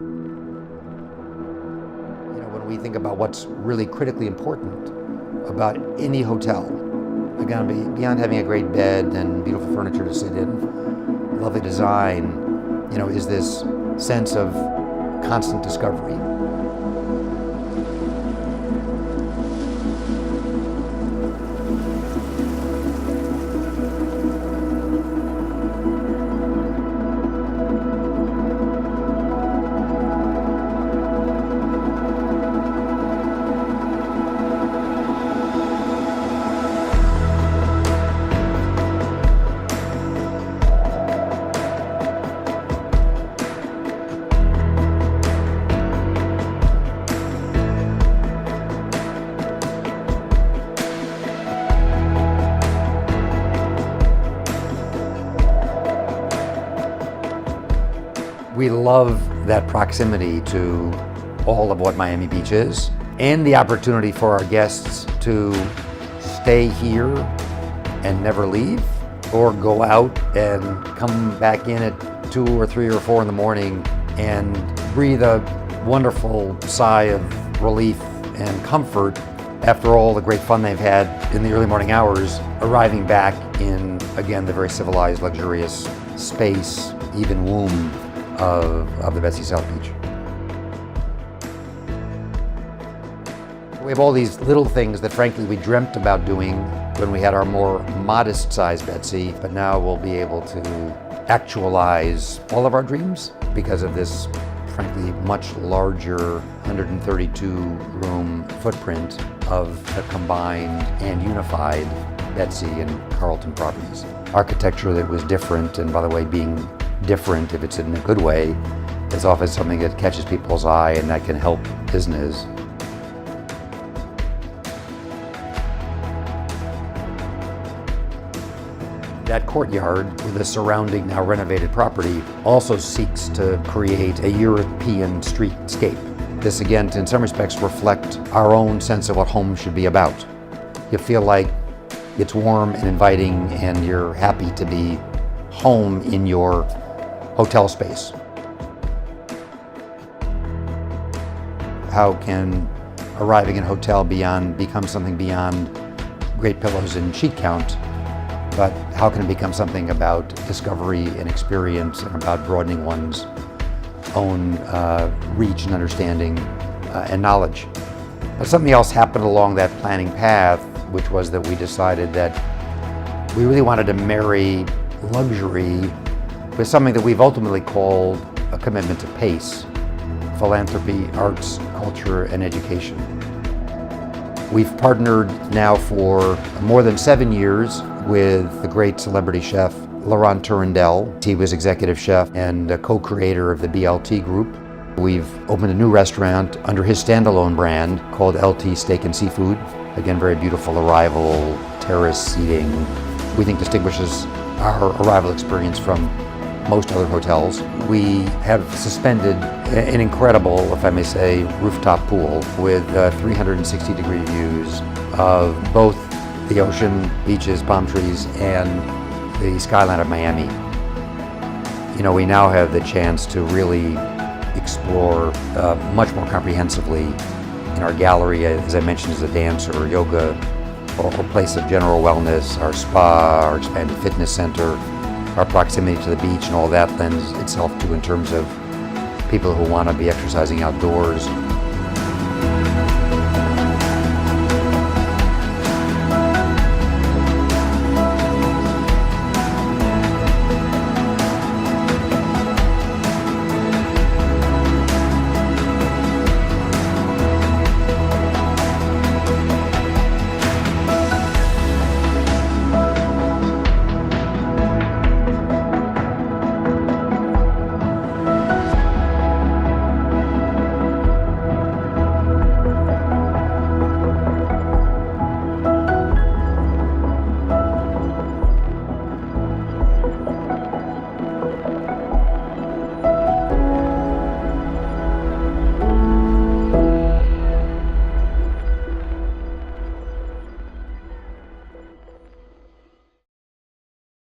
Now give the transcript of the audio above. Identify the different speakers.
Speaker 1: When we think about what's really critically important about any hotel, again, beyond having a great bed and beautiful furniture to sit in, lovely design, is this sense of constant discovery. We love that proximity to all of what Miami Beach is, and the opportunity for our guests to stay here and never leave, or go out and come back in at 2 or 3 or 4 in the morning and breathe a wonderful sigh of relief and comfort after all the great fun they've had in the early morning hours, arriving back in, again, the very civilized, luxurious space, even womb of the Betsy South Beach. We have all these little things that frankly we dreamt about doing when we had our more modest sized Betsy, but now we'll be able to actualize all of our dreams because of this frankly much larger 132 room footprint of the combined and unified Betsy and Carlton properties. Architecture that was different, and by the way, being different, if it's in a good way, is often something that catches people's eye and that can help business. That courtyard with the surrounding, now renovated property also seeks to create a European streetscape. This again, in some respects, reflect our own sense of what home should be about. You feel like it's warm and inviting and you're happy to be home in your hotel space. How can arriving in a hotel become something beyond great pillows and sheet count, but how can it become something about discovery and experience and about broadening one's own reach and understanding and knowledge? But something else happened along that planning path, which was that we decided that we really wanted to marry luxury with something that we've ultimately called a commitment to pace, philanthropy, arts, culture, and education. We've partnered now for more than 7 years with the great celebrity chef Laurent Turandel. He was executive chef and a co-creator of the BLT group. We've opened a new restaurant under his standalone brand called LT Steak and Seafood. Again, very beautiful arrival, terrace seating. We think distinguishes our arrival experience from most other hotels. We have suspended an incredible, if I may say, rooftop pool with 360-degree views of both the ocean, beaches, palm trees, and the skyline of Miami. We now have the chance to really explore much more comprehensively in our gallery, as I mentioned, as a dance or yoga or place of general wellness, our spa, our expanded fitness center, our proximity to the beach, and all that lends itself to in terms of people who want to be exercising outdoors.